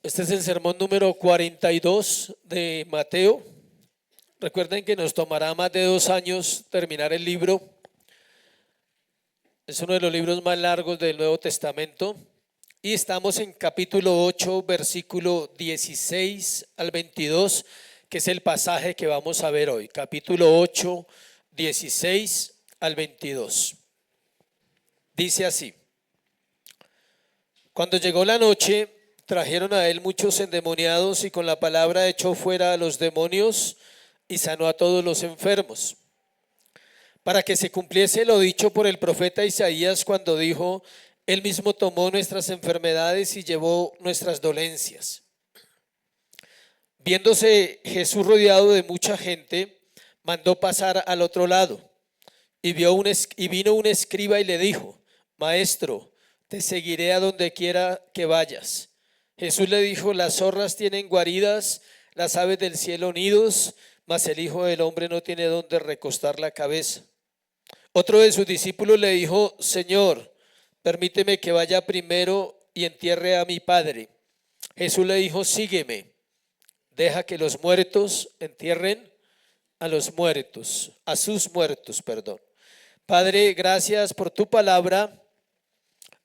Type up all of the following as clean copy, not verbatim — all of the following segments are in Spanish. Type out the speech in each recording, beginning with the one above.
Este es el sermón número 42 de Mateo. Recuerden que nos tomará más de 2 años terminar el libro. Es uno de los libros más largos del Nuevo Testamento. Y estamos en capítulo 8, versículo 16 al 22, que es el pasaje que vamos a ver hoy. Capítulo 8, 16 al 22. Dice así: Cuando llegó la noche, trajeron a él muchos endemoniados y con la palabra echó fuera a los demonios y sanó a todos los enfermos. Para que se cumpliese lo dicho por el profeta Isaías cuando dijo: Él mismo tomó nuestras enfermedades y llevó nuestras dolencias. Viéndose Jesús rodeado de mucha gente, mandó pasar al otro lado. Y vino un escriba y le dijo: Maestro, te seguiré a donde quiera que vayas. Jesús le dijo: Las zorras tienen guaridas, las aves del cielo nidos, mas el Hijo del Hombre no tiene donde recostar la cabeza. Otro de sus discípulos le dijo: Señor, permíteme que vaya primero y entierre a mi padre. Jesús le dijo: Sígueme, deja que los muertos entierren a los muertos, a sus muertos, perdón. Padre, gracias por tu palabra.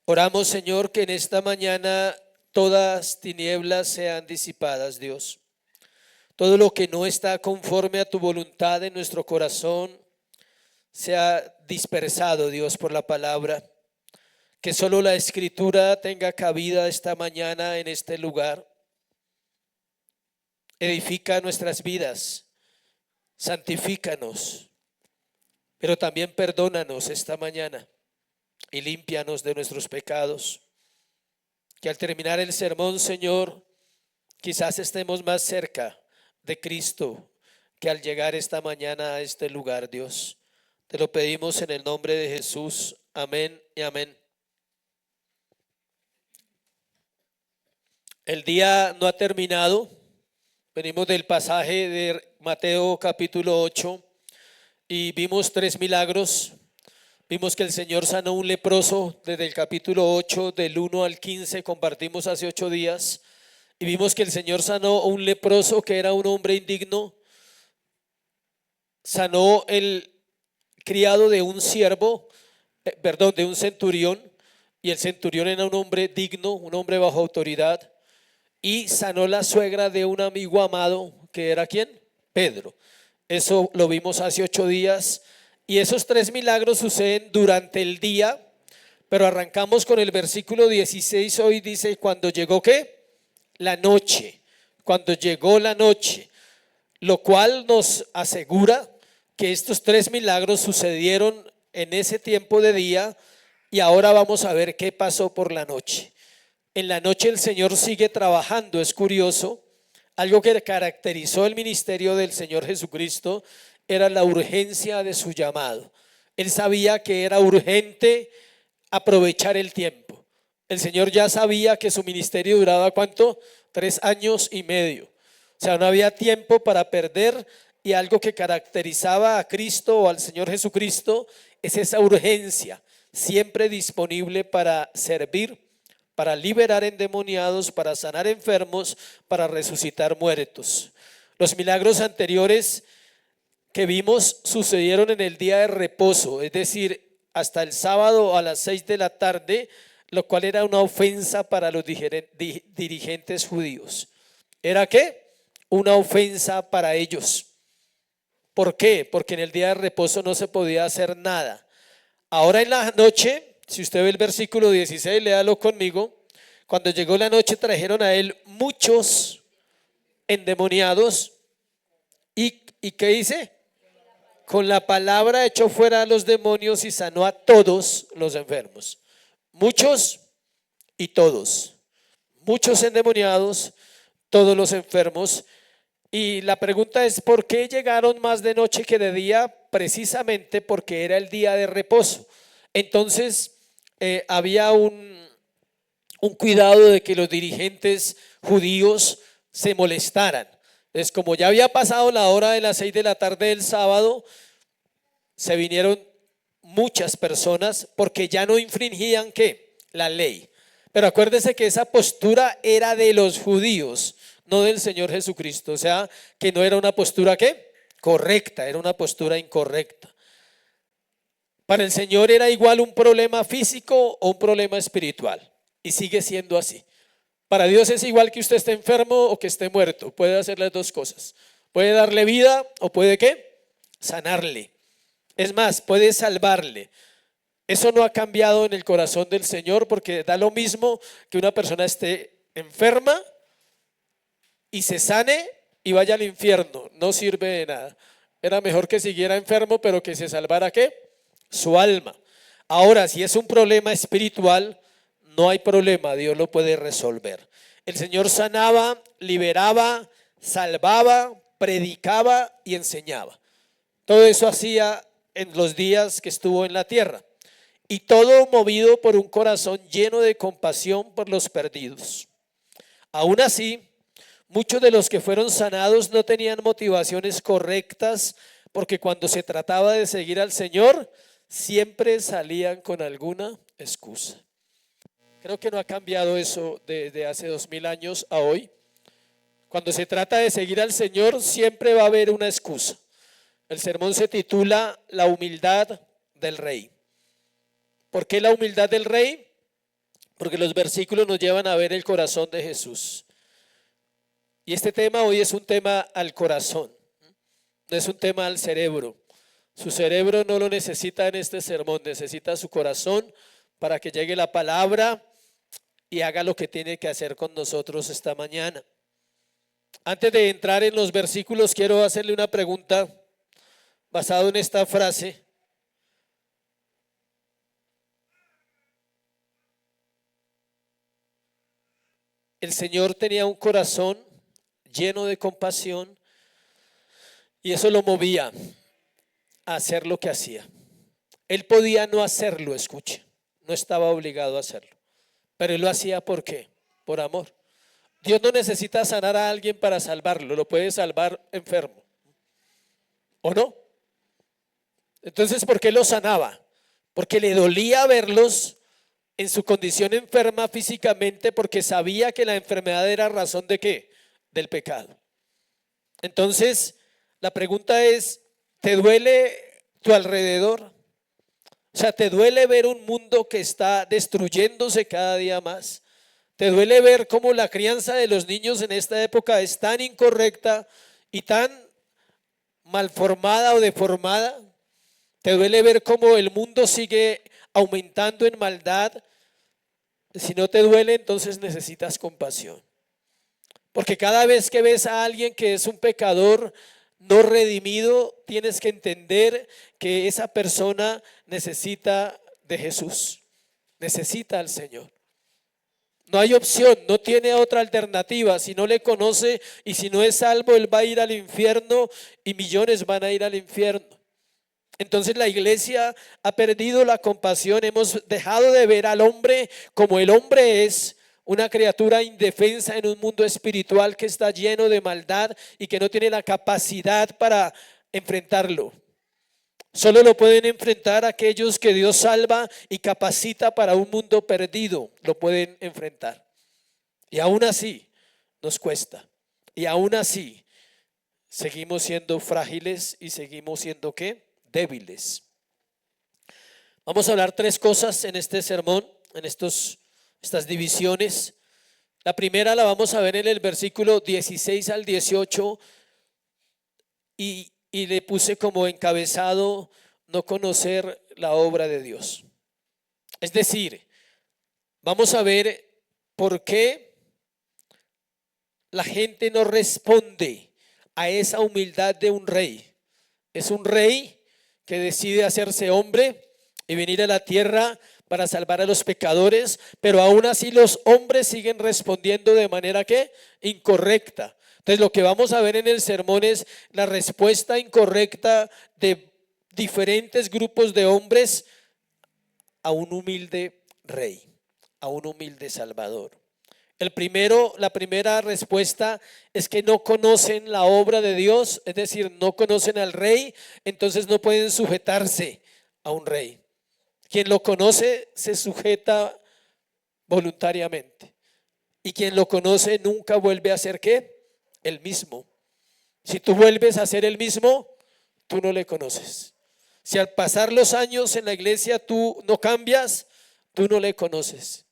Oramos, Señor, que en esta mañana todas tinieblas sean disipadas, Dios. Todo lo que no está conforme a tu voluntad en nuestro corazón sea dispersado, Dios, por la palabra. Que solo la Escritura tenga cabida esta mañana en este lugar. Edifica nuestras vidas, santifícanos, pero también perdónanos esta mañana y límpianos de nuestros pecados. Que al terminar el sermón, Señor, quizás estemos más cerca de Cristo que al llegar esta mañana a este lugar, Dios. Te lo pedimos en el nombre de Jesús. Amén y amén. El día no ha terminado. Venimos del pasaje de Mateo capítulo 8 y vimos 3 milagros. Vimos que el Señor sanó un leproso desde el capítulo 8, del 1 al 15, compartimos hace 8 días. Y vimos que el Señor sanó a un leproso que era un hombre indigno. Sanó el criado de un siervo, de un centurión. Y el centurión era un hombre digno, un hombre bajo autoridad. Y sanó la suegra de un amigo amado, que era ¿quién? Pedro. Eso lo vimos hace 8 días. Y esos 3 milagros suceden durante el día, pero arrancamos con el versículo 16. Hoy dice: cuando llegó ¿qué? La noche. Cuando llegó la noche, lo cual nos asegura que estos 3 milagros sucedieron en ese tiempo de día. Y ahora vamos a ver qué pasó por la noche. En la noche el Señor sigue trabajando. Es curioso, algo que caracterizó el ministerio del Señor Jesucristo era la urgencia de su llamado. Él sabía que era urgente aprovechar el tiempo. El Señor ya sabía que su ministerio duraba ¿cuánto? 3 años y medio. O sea, no había tiempo para perder, y algo que caracterizaba a Cristo o al Señor Jesucristo es esa urgencia, siempre disponible para servir, para liberar endemoniados, para sanar enfermos, para resucitar muertos. Los milagros anteriores que vimos sucedieron en el día de reposo, es decir, hasta el sábado a las 6 de la tarde, lo cual era una ofensa para los dirigentes judíos. ¿Era qué? Una ofensa para ellos. ¿Por qué? Porque en el día de reposo no se podía hacer nada. Ahora en la noche, si usted ve el versículo 16, léalo conmigo. Cuando llegó la noche trajeron a él muchos endemoniados. ¿Y qué dice? Con la palabra echó fuera a los demonios y sanó a todos los enfermos. Muchos y todos. Muchos endemoniados, todos los enfermos. Y la pregunta es: ¿por qué llegaron más de noche que de día? Precisamente porque era el día de reposo. Entonces había un cuidado de que los dirigentes judíos se molestaran. Entonces, como ya había pasado la hora de las 6 de la tarde del sábado, se vinieron muchas personas porque ya no infringían ¿qué? La ley. Pero acuérdese que esa postura era de los judíos, no del Señor Jesucristo. O sea, que no era una postura ¿qué? Correcta, era una postura incorrecta. Para el Señor era igual un problema físico o un problema espiritual. Y sigue siendo así. Para Dios es igual que usted esté enfermo o que esté muerto. Puede hacer las dos cosas. Puede darle vida o puede ¿qué? Sanarle. Es más, puede salvarle. Eso no ha cambiado en el corazón del Señor, porque da lo mismo que una persona esté enferma y se sane y vaya al infierno. No sirve de nada. Era mejor que siguiera enfermo, pero que se salvara ¿qué? Su alma. Ahora, si es un problema espiritual, no hay problema, Dios lo puede resolver. El Señor sanaba, liberaba, salvaba, predicaba y enseñaba. Todo eso hacía en los días que estuvo en la tierra. Y todo movido por un corazón lleno de compasión por los perdidos. Aún así, muchos de los que fueron sanados no tenían motivaciones correctas, porque cuando se trataba de seguir al Señor, siempre salían con alguna excusa. Creo que no ha cambiado eso desde hace 2000 años a hoy. Cuando se trata de seguir al Señor, siempre va a haber una excusa. El sermón se titula La humildad del Rey. ¿Por qué la humildad del Rey? Porque los versículos nos llevan a ver el corazón de Jesús. Y este tema hoy es un tema al corazón, no es un tema al cerebro. Su cerebro no lo necesita en este sermón, necesita su corazón para que llegue la palabra y haga lo que tiene que hacer con nosotros esta mañana. Antes de entrar en los versículos, quiero hacerle una pregunta basada en esta frase. El Señor tenía un corazón lleno de compasión y eso lo movía a hacer lo que hacía. Él podía no hacerlo, escuche, no estaba obligado a hacerlo, pero él lo hacía ¿por qué? Por amor. Dios no necesita sanar a alguien para salvarlo, lo puede salvar enfermo, ¿o no? Entonces, ¿por qué lo sanaba? Porque le dolía verlos en su condición enferma físicamente, porque sabía que la enfermedad era razón ¿de qué? Del pecado. Entonces, la pregunta es, ¿te duele tu alrededor? O sea, ¿te duele ver un mundo que está destruyéndose cada día más? ¿Te duele ver cómo la crianza de los niños en esta época es tan incorrecta y tan malformada o deformada? ¿Te duele ver cómo el mundo sigue aumentando en maldad? Si no te duele, entonces necesitas compasión. Porque cada vez que ves a alguien que es un pecador no redimido, tienes que entender que esa persona necesita de Jesús, necesita al Señor. No hay opción, no tiene otra alternativa. Si no le conoce y si no es salvo, él va a ir al infierno y millones van a ir al infierno. Entonces la iglesia ha perdido la compasión, hemos dejado de ver al hombre como el hombre es, una criatura indefensa en un mundo espiritual que está lleno de maldad y que no tiene la capacidad para enfrentarlo. Solo lo pueden enfrentar aquellos que Dios salva y capacita para un mundo perdido, lo pueden enfrentar. Y aún así nos cuesta, y aún así seguimos siendo frágiles y seguimos siendo ¿qué? Débiles. Vamos a hablar tres cosas en este sermón, en estas divisiones. La primera la vamos a ver en el versículo 16 al 18 y le puse como encabezado no conocer la obra de Dios. Es decir, vamos a ver por qué la gente no responde a esa humildad de un rey. Es un rey que decide hacerse hombre y venir a la tierra para salvar a los pecadores, pero aún así los hombres siguen respondiendo de manera ¿qué? Incorrecta. Entonces lo que vamos a ver en el sermón es la respuesta incorrecta de diferentes grupos de hombres a un humilde rey, a un humilde salvador. La primera respuesta es que no conocen la obra de Dios, es decir, no conocen al rey, entonces no pueden sujetarse a un rey. Quien lo conoce se sujeta voluntariamente. Y quien lo conoce nunca vuelve a ser ¿qué? El mismo. Si tú vuelves a ser el mismo, tú no le conoces. Si al pasar los años en la iglesia tú no cambias, tú no le conoces.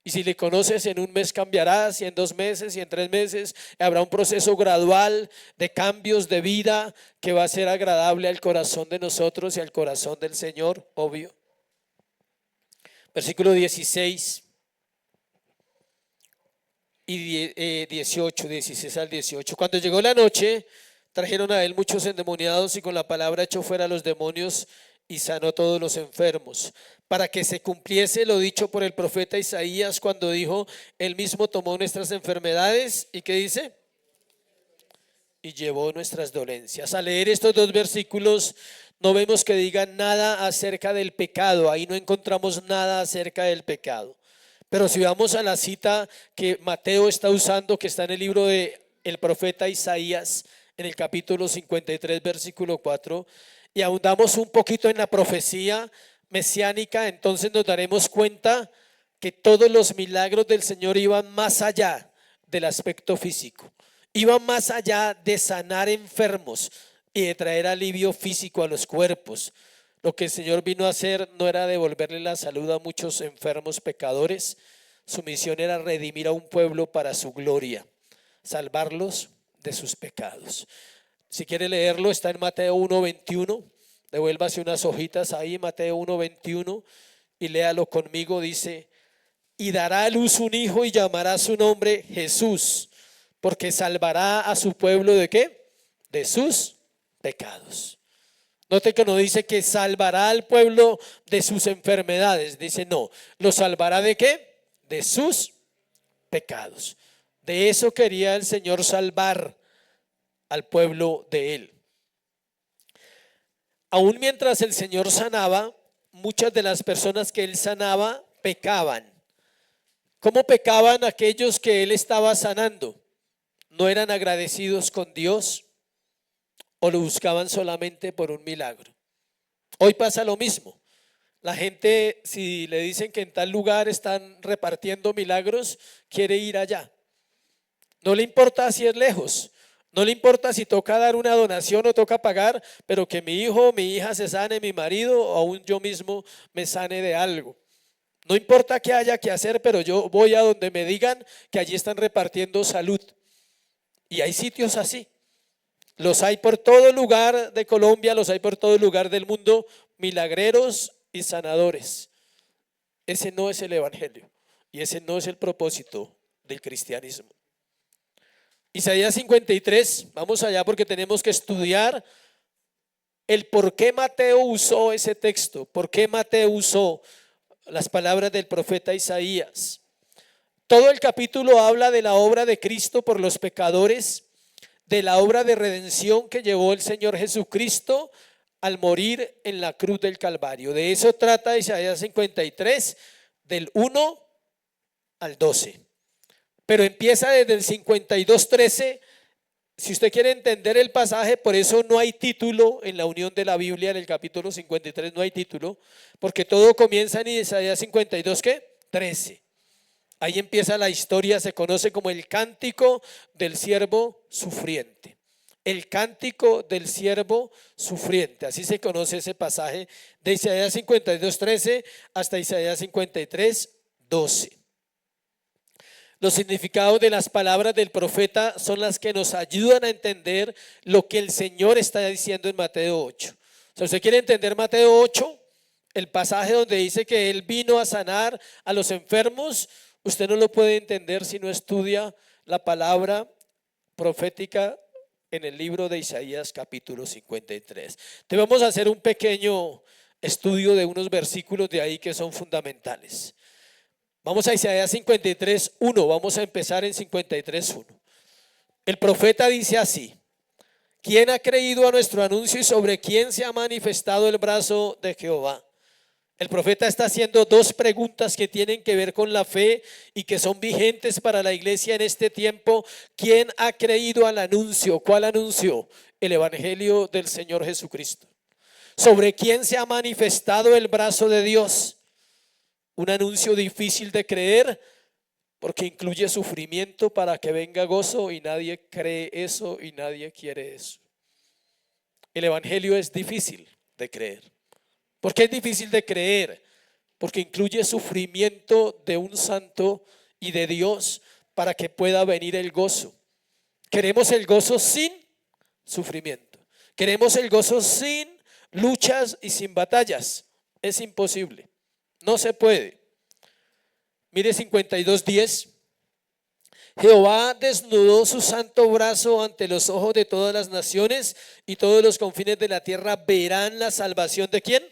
Y si le conoces, en un mes cambiarás, y en 2 meses, y en 3 meses. Habrá un proceso gradual de cambios de vida que va a ser agradable al corazón de nosotros y al corazón del Señor, obvio. Versículo 16 y 18, 16 al 18. Cuando llegó la noche, trajeron a él muchos endemoniados y con la palabra echó fuera a los demonios y sanó todos los enfermos, para que se cumpliese lo dicho por el profeta Isaías cuando dijo: él mismo tomó nuestras enfermedades y ¿qué dice? Y llevó nuestras dolencias. Al leer estos 2 versículos no vemos que digan nada acerca del pecado. Ahí no encontramos nada acerca del pecado. Pero si vamos a la cita que Mateo está usando, que está en el libro de el profeta Isaías, en el capítulo 53, versículo 4, y ahondamos un poquito en la profecía mesiánica, entonces nos daremos cuenta que todos los milagros del Señor iban más allá del aspecto físico, iban más allá de sanar enfermos y de traer alivio físico a los cuerpos. Lo que el Señor vino a hacer no era devolverle la salud a muchos enfermos pecadores. Su misión era redimir a un pueblo para su gloria, salvarlos de sus pecados. Si quiere leerlo, está en Mateo 1:21. Devuélvase unas hojitas ahí, Mateo 1:21, y léalo conmigo. Dice: y dará a luz un hijo y llamará su nombre Jesús, porque salvará a su pueblo ¿de qué? De sus pecados. Note que no dice que salvará al pueblo de sus enfermedades. Dice no, lo salvará ¿de qué? De sus pecados. De eso quería el Señor salvar al pueblo de él. Aún mientras el Señor sanaba, muchas de las personas que él sanaba pecaban. ¿Cómo pecaban aquellos que él estaba sanando? ¿No eran agradecidos con Dios o lo buscaban solamente por un milagro? Hoy pasa lo mismo. La gente, si le dicen que en tal lugar están repartiendo milagros, quiere ir allá. No le importa si es lejos, no le importa si toca dar una donación o toca pagar, pero que mi hijo o mi hija se sane, mi marido o aún yo mismo me sane de algo. No importa qué haya que hacer, pero yo voy a donde me digan que allí están repartiendo salud. Y hay sitios así. Los hay por todo lugar de Colombia, los hay por todo lugar del mundo, milagreros y sanadores. Ese no es el evangelio y ese no es el propósito del cristianismo. Isaías 53, vamos allá porque tenemos que estudiar el por qué Mateo usó ese texto, por qué Mateo usó las palabras del profeta Isaías. Todo el capítulo habla de la obra de Cristo por los pecadores, de la obra de redención que llevó el Señor Jesucristo al morir en la cruz del Calvario. De eso trata Isaías 53, del 1 al 12. Pero empieza desde el 52:13. Si usted quiere entender el pasaje, por eso no hay título en la unión de la Biblia, en el capítulo 53 no hay título, porque todo comienza en Isaías 52, ¿qué? 13. Ahí empieza la historia, se conoce como el cántico del siervo sufriente. El cántico del siervo sufriente, así se conoce ese pasaje de Isaías 52:13 hasta Isaías 53:12. Los significados de las palabras del profeta son las que nos ayudan a entender lo que el Señor está diciendo en Mateo 8. O sea, ¿usted quiere entender Mateo 8? El pasaje donde dice que Él vino a sanar a los enfermos, usted no lo puede entender si no estudia la palabra profética en el libro de Isaías capítulo 53. Te vamos a hacer un pequeño estudio de unos versículos de ahí que son fundamentales. Vamos a Isaías 53:1, vamos a empezar en 53:1. El profeta dice así: ¿quién ha creído a nuestro anuncio y sobre quién se ha manifestado el brazo de Jehová? El profeta está haciendo 2 preguntas que tienen que ver con la fe y que son vigentes para la iglesia en este tiempo. ¿Quién ha creído al anuncio? ¿Cuál anuncio? El evangelio del Señor Jesucristo. ¿Sobre quién se ha manifestado el brazo de Dios? Un anuncio difícil de creer porque incluye sufrimiento para que venga gozo y nadie cree eso y nadie quiere eso. El evangelio es difícil de creer. ¿Por qué es difícil de creer? Porque incluye sufrimiento de un santo y de Dios para que pueda venir el gozo. Queremos el gozo sin sufrimiento. Queremos el gozo sin luchas y sin batallas. Es imposible. No se puede. Mire 52:10. Jehová desnudó su santo brazo ante los ojos de todas las naciones y todos los confines de la tierra verán la salvación ¿de quién?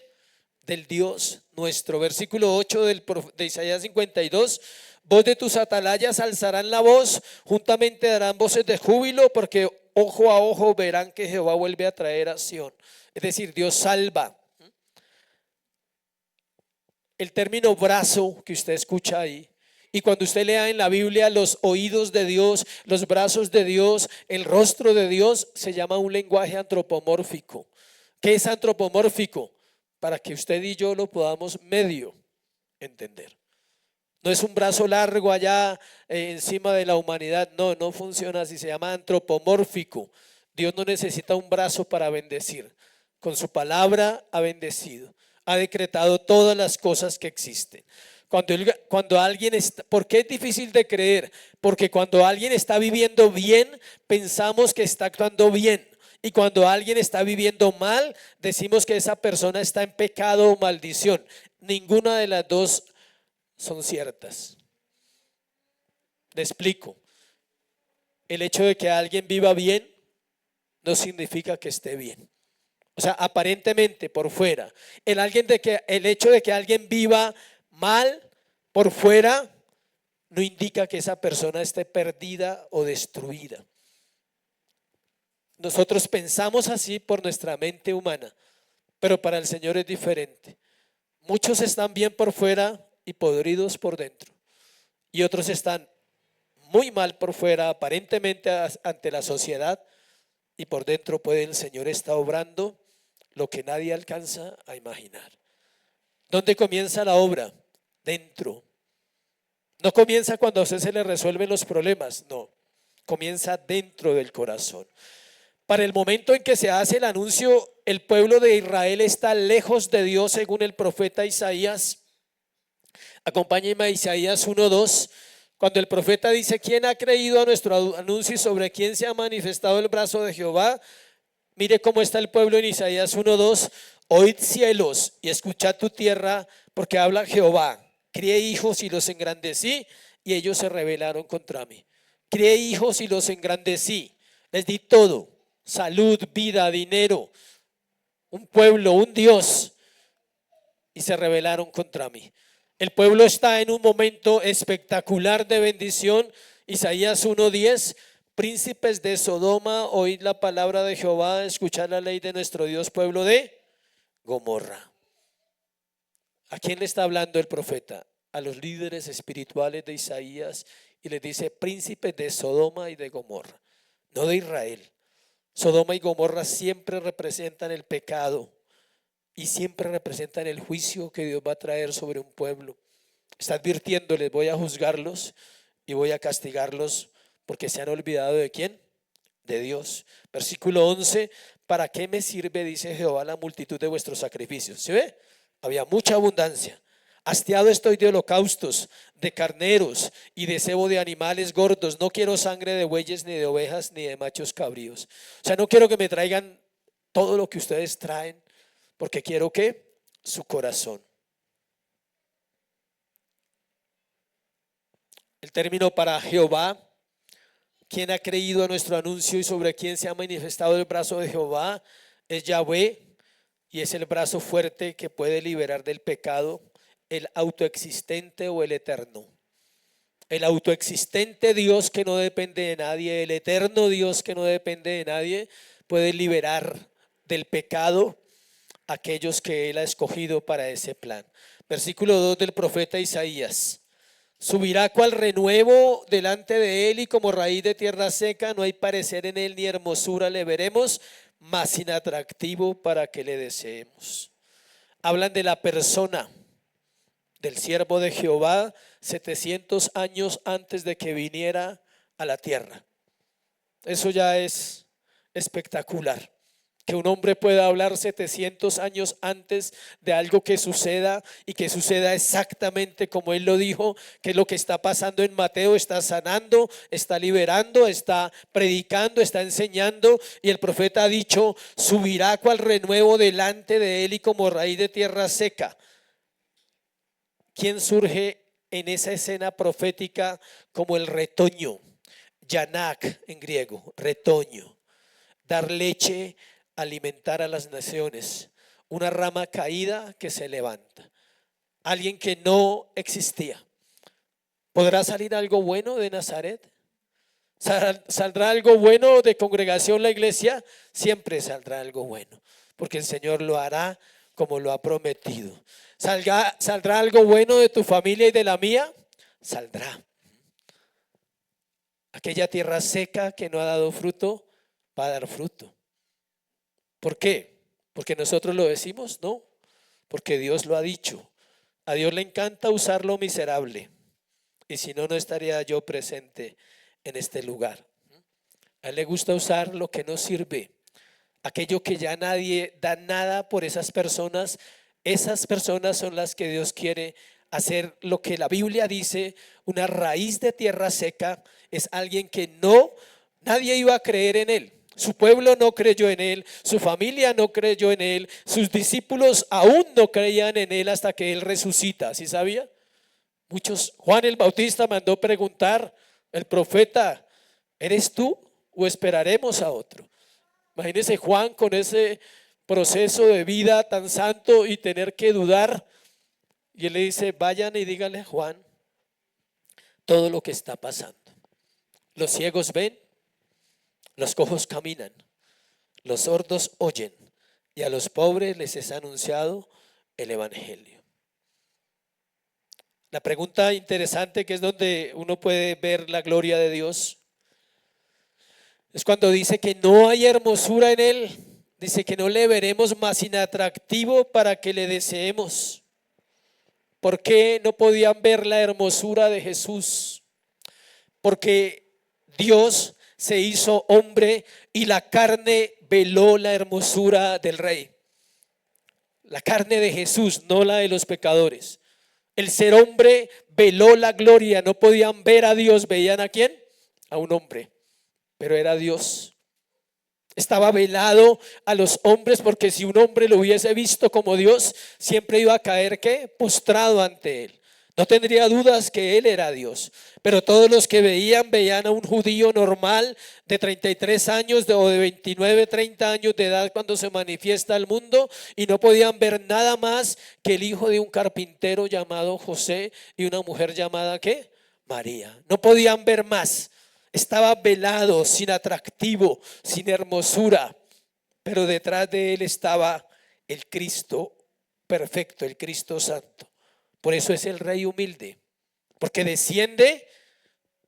Del Dios nuestro. Versículo 8 de Isaías 52. Voz de tus atalayas alzarán la voz, juntamente darán voces de júbilo, porque ojo a ojo verán que Jehová vuelve a traer a Sión. Es decir, Dios salva. El término brazo que usted escucha ahí, y cuando usted lea en la Biblia los oídos de Dios, los brazos de Dios, el rostro de Dios, se llama un lenguaje antropomórfico. ¿Qué es antropomórfico? Para que usted y yo lo podamos medio entender. No es un brazo largo allá encima de la humanidad. No, no funciona así. Se llama antropomórfico. Dios no necesita un brazo para bendecir. Con su palabra ha bendecido. Ha decretado todas las cosas que existen. Cuando alguien está, ¿por qué es difícil de creer? Porque cuando alguien está viviendo bien, pensamos que está actuando bien. Y cuando alguien está viviendo mal, decimos que esa persona está en pecado o maldición. Ninguna de las dos son ciertas. Le explico. El hecho de que alguien viva bien no significa que esté bien. O sea, aparentemente por fuera. El hecho de que alguien viva mal por fuera no indica que esa persona esté perdida o destruida. Nosotros pensamos así por nuestra mente humana, pero para el Señor es diferente. Muchos están bien por fuera y podridos por dentro, y otros están muy mal por fuera, aparentemente ante la sociedad, y por dentro el Señor está obrando lo que nadie alcanza a imaginar. ¿Dónde comienza la obra? Dentro. No comienza cuando a usted se le resuelven los problemas, no, comienza dentro del corazón. Para el momento en que se hace el anuncio, el pueblo de Israel está lejos de Dios según el profeta Isaías. Acompáñenme a Isaías 1:2. Cuando el profeta dice: ¿quién ha creído a nuestro anuncio y sobre quién se ha manifestado el brazo de Jehová? Mire cómo está el pueblo en Isaías 1:2. Oíd cielos y escuchad tu tierra, porque habla Jehová. Crié hijos y los engrandecí, y ellos se rebelaron contra mí. Crié hijos y los engrandecí. Les di todo: salud, vida, dinero, un pueblo, un Dios, y se rebelaron contra mí. El pueblo está en un momento espectacular de bendición. Isaías 1:10. Príncipes de Sodoma, oíd la palabra de Jehová, escuchad la ley de nuestro Dios, pueblo de Gomorra. ¿A quién le está hablando el profeta? A los líderes espirituales de Isaías, y les dice: príncipes de Sodoma y de Gomorra, no de Israel. Sodoma y Gomorra siempre representan el pecado y siempre representan el juicio que Dios va a traer sobre un pueblo. Está advirtiéndoles: voy a juzgarlos y voy a castigarlos porque se han olvidado ¿de quién? De Dios. Versículo 11. ¿Para qué me sirve, dice Jehová, la multitud de vuestros sacrificios? ¿Se ve? Había mucha abundancia. Hastiado estoy de holocaustos, de carneros y de cebo de animales gordos. No quiero sangre de bueyes, ni de ovejas, ni de machos cabríos. O sea, no quiero que me traigan todo lo que ustedes traen, porque quiero que su corazón. El término para Jehová, ¿quién ha creído a nuestro anuncio y sobre quién se ha manifestado el brazo de Jehová? Es Yahvé, y es el brazo fuerte que puede liberar del pecado, el autoexistente o el eterno. El autoexistente Dios que no depende de nadie, el eterno Dios que no depende de nadie, puede liberar del pecado a aquellos que Él ha escogido para ese plan. Versículo 2 del profeta Isaías. Subirá cual renuevo delante de él, y como raíz de tierra seca, no hay parecer en él ni hermosura le veremos, mas inatractivo para que le deseemos. Hablan de la persona del siervo de Jehová 700 años antes de que viniera a la tierra. Eso ya es espectacular. Que un hombre pueda hablar 700 años antes de algo que suceda y que suceda exactamente como él lo dijo, que es lo que está pasando en Mateo. Está sanando, está liberando, está predicando, está enseñando, y el profeta ha dicho: subirá cual renuevo delante de él y como raíz de tierra seca. ¿Quién surge en esa escena profética como el retoño? Yanak en griego, retoño. Dar leche, alimentar a las naciones, una rama caída que se levanta, alguien que no existía. ¿Podrá salir algo bueno de Nazaret? ¿Saldrá algo bueno de Congregación La Iglesia? Siempre saldrá algo bueno, porque el Señor lo hará como lo ha prometido. ¿Saldrá algo bueno de tu familia y de la mía? Saldrá. Aquella tierra seca que no ha dado fruto, va a dar fruto. ¿Por qué? ¿Porque nosotros lo decimos? No, porque Dios lo ha dicho. A Dios le encanta usar lo miserable, y si no, no estaría yo presente en este lugar. A Él le gusta usar lo que no sirve, aquello que ya nadie da nada por esas personas. Esas personas son las que Dios quiere hacer lo que la Biblia dice, una raíz de tierra seca. Es alguien que nadie iba a creer en Él. Su pueblo no creyó en Él, su familia no creyó en Él, sus discípulos aún no creían en Él hasta que Él resucita. ¿Sí sabía? Juan el Bautista mandó preguntar, el profeta: ¿eres tú o esperaremos a otro? Imagínese Juan con ese proceso de vida tan santo y tener que dudar. Y él le dice: vayan y díganle a Juan todo lo que está pasando. Los ciegos ven, los cojos caminan, los sordos oyen, y a los pobres les es anunciado el evangelio. La pregunta interesante, que es donde uno puede ver la gloria de Dios, es cuando dice que no hay hermosura en Él. Dice que no le veremos más inatractivo para que le deseemos. ¿Por qué no podían ver la hermosura de Jesús? Porque Dios se hizo hombre y la carne veló la hermosura del Rey. La carne de Jesús, no la de los pecadores. El ser hombre veló la gloria. No podían ver a Dios. ¿Veían a quién? A un hombre, pero era Dios. Estaba velado a los hombres, porque si un hombre lo hubiese visto como Dios, siempre iba a caer, ¿qué? Postrado ante Él. No tendría dudas que Él era Dios. Pero todos los que veían a un judío normal de 33 años o de 29, 30 años de edad cuando se manifiesta al mundo, y no podían ver nada más que el hijo de un carpintero llamado José y una mujer llamada, ¿qué? María. No podían ver más. Estaba velado, sin atractivo, sin hermosura, pero detrás de Él estaba el Cristo perfecto, el Cristo santo. Por eso es el Rey humilde, porque desciende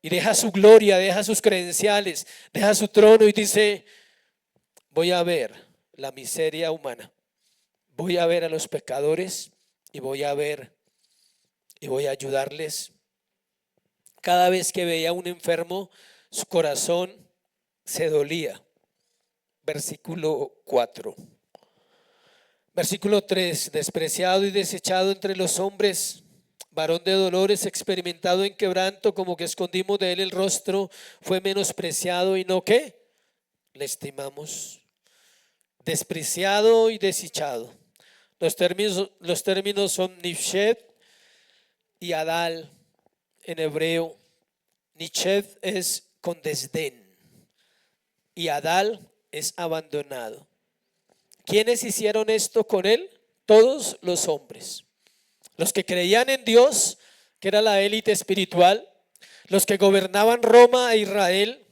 y deja su gloria, deja sus credenciales, deja su trono y dice: voy a ver la miseria humana, voy a ver a los pecadores y voy a ayudarles. Cada vez que veía a un enfermo, su corazón se dolía. Versículo 4. Versículo 3: despreciado y desechado entre los hombres, varón de dolores, experimentado en quebranto, como que escondimos de él el rostro, fue menospreciado y no, ¿qué? Le estimamos. Despreciado y desechado. Los términos son nifshed y adal en hebreo. Nifshed es con desdén y adal es abandonado. ¿Quiénes hicieron esto con él? Todos los hombres. Los que creían en Dios, que era la élite espiritual, los que gobernaban Roma e Israel,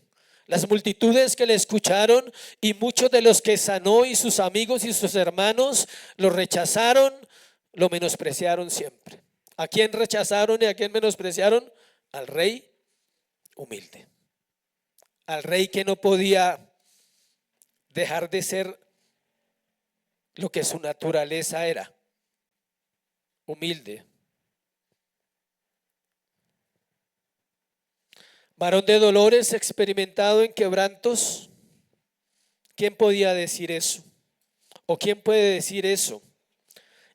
las multitudes que le escucharon, y muchos de los que sanó, y sus amigos y sus hermanos lo rechazaron, lo menospreciaron siempre. ¿A quién rechazaron y a quién menospreciaron? Al Rey humilde, al Rey que no podía dejar de ser lo que su naturaleza era: humilde, Varón de dolores, experimentado en quebrantos. ¿Quién podía decir eso? ¿O quién puede decir eso?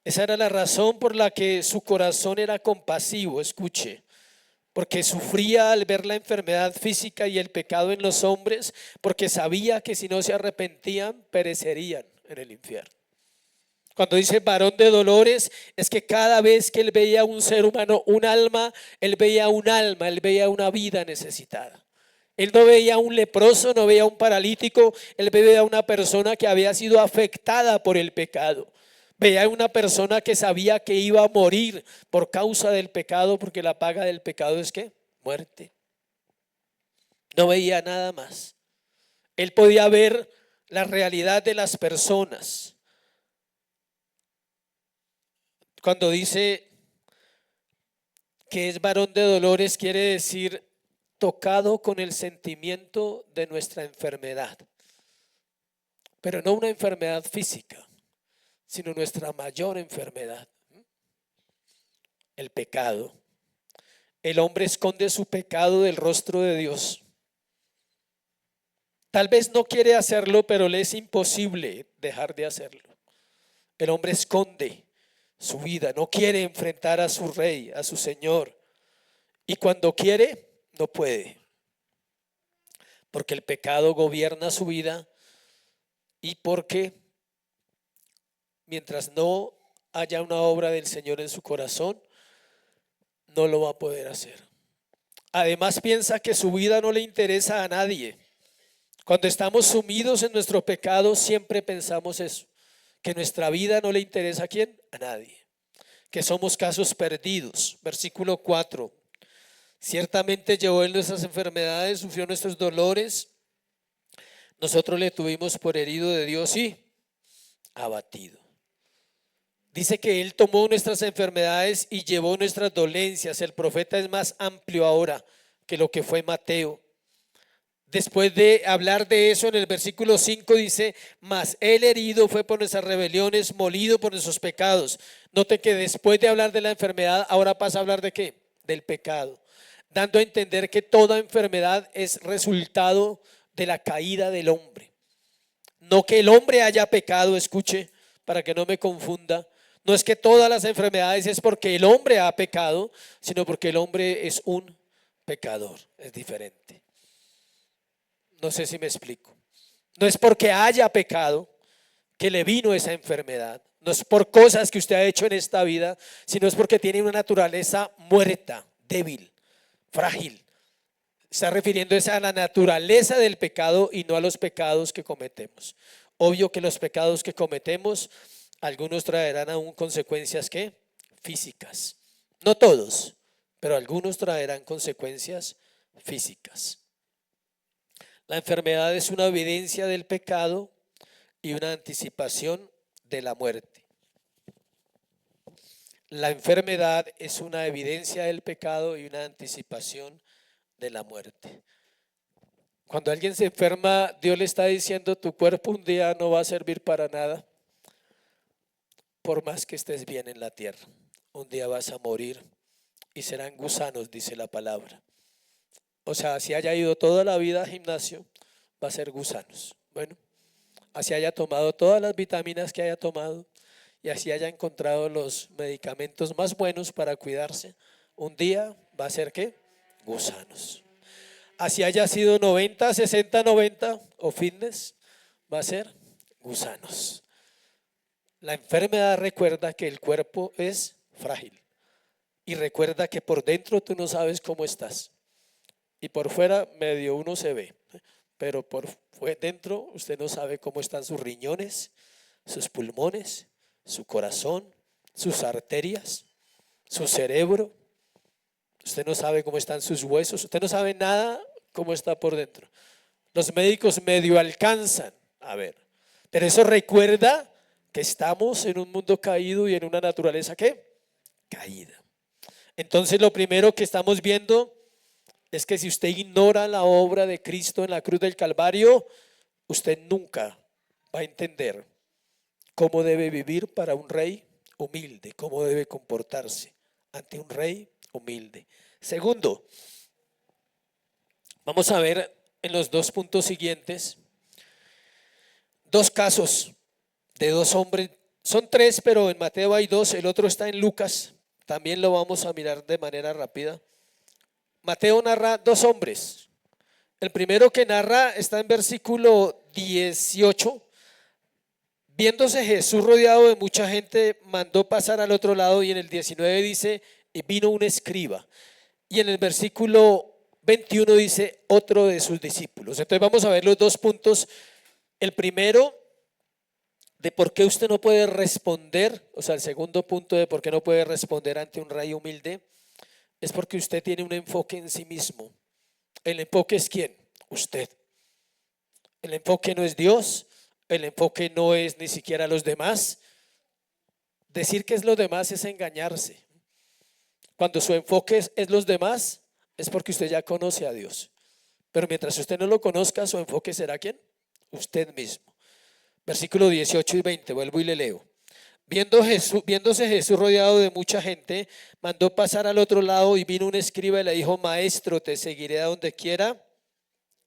Esa era la razón por la que su corazón era compasivo, escuche, porque sufría al ver la enfermedad física y el pecado en los hombres, porque sabía que si no se arrepentían, perecerían en el infierno. Cuando dice varón de dolores, es que cada vez que él veía un ser humano, un alma, él veía un alma, él veía una vida necesitada. Él no veía un leproso, no veía un paralítico, él veía una persona que había sido afectada por el pecado. Veía una persona que sabía que iba a morir por causa del pecado, porque la paga del pecado es ¿qué? Muerte. No veía nada más. Él podía ver la realidad de las personas. Cuando dice que es varón de dolores, quiere decir tocado con el sentimiento de nuestra enfermedad, pero no una enfermedad física, sino nuestra mayor enfermedad, el pecado. El hombre esconde su pecado del rostro de Dios. Tal vez no quiere hacerlo, pero le es imposible dejar de hacerlo. El hombre esconde su vida, no quiere enfrentar a su rey, a su Señor. Y cuando quiere, no puede. Porque el pecado gobierna su vida y porque mientras no haya una obra del Señor en su corazón, no lo va a poder hacer. Además piensa que su vida no le interesa a nadie. Cuando estamos sumidos en nuestro pecado siempre pensamos eso, que nuestra vida no le interesa ¿a quién? A nadie, que somos casos perdidos. Versículo 4, ciertamente llevó él nuestras enfermedades, sufrió nuestros dolores, nosotros le tuvimos por herido de Dios y abatido. Dice que él tomó nuestras enfermedades y llevó nuestras dolencias. El profeta es más amplio ahora que lo que fue Mateo. Después de hablar de eso, en el versículo 5 dice, mas él herido fue por nuestras rebeliones, molido por nuestros pecados. Note que después de hablar de la enfermedad, ahora pasa a hablar de ¿qué? Del pecado, dando a entender que toda enfermedad es resultado de la caída del hombre. No que el hombre haya pecado, escuche, para que no me confunda. No es que todas las enfermedades es porque el hombre ha pecado, sino porque el hombre es un pecador, es diferente. No sé si me explico. No es porque haya pecado que le vino esa enfermedad. No es por cosas que usted ha hecho en esta vida, sino es porque tiene una naturaleza muerta, débil, frágil. Está refiriéndose a la naturaleza del pecado y no a los pecados que cometemos. Obvio que los pecados que cometemos, algunos traerán aún consecuencias ¿qué? Físicas. No todos, pero algunos traerán consecuencias físicas. La enfermedad es una evidencia del pecado y una anticipación de la muerte. La enfermedad es una evidencia del pecado y una anticipación de la muerte. Cuando alguien se enferma, Dios le está diciendo, tu cuerpo un día no va a servir para nada, por más que estés bien en la tierra. Un día vas a morir y serán gusanos, dice la palabra. O sea, si haya ido toda la vida al gimnasio, va a ser gusanos. Bueno, así haya tomado todas las vitaminas que haya tomado y así haya encontrado los medicamentos más buenos para cuidarse, un día va a ser ¿qué? Gusanos. Así haya sido 90, 60, 90 o fitness, va a ser gusanos. La enfermedad recuerda que el cuerpo es frágil y recuerda que por dentro tú no sabes cómo estás y por fuera medio uno se ve, pero por dentro usted no sabe cómo están sus riñones, sus pulmones, su corazón, sus arterias, su cerebro. Usted no sabe cómo están sus huesos, usted no sabe nada cómo está por dentro. Los médicos medio alcanzan a ver, pero eso recuerda que estamos en un mundo caído y en una naturaleza ¿qué? Caída. Entonces lo primero que estamos viendo es que si usted ignora la obra de Cristo en la cruz del Calvario, usted nunca va a entender cómo debe vivir para un rey humilde, cómo debe comportarse ante un rey humilde. Segundo, Vamos a ver en los dos puntos siguientes dos casos de dos hombres. Son tres, pero en Mateo hay dos, el otro está en Lucas. También lo vamos a mirar de manera rápida. Mateo narra dos hombres. El primero que narra está en versículo 18. Viéndose Jesús rodeado de mucha gente, mandó pasar al otro lado, y en el 19 dice, y vino un escriba. Y en el versículo 21 dice, otro de sus discípulos. Entonces vamos a ver los dos puntos. El primero, de por qué usted no puede responder, o sea, el segundo punto de por qué no puede responder ante un rey humilde, es porque usted tiene un enfoque en sí mismo. El enfoque es ¿quién? Usted. El enfoque no es Dios, el enfoque no es ni siquiera los demás. Decir que es los demás es engañarse. Cuando su enfoque es los demás, es porque usted ya conoce a Dios. Pero mientras usted no lo conozca, su enfoque será ¿quién? Usted mismo. Versículo 18 y 20, vuelvo y le leo. Viéndose Jesús rodeado de mucha gente, mandó pasar al otro lado, y vino un escriba y le dijo, maestro, te seguiré a donde quiera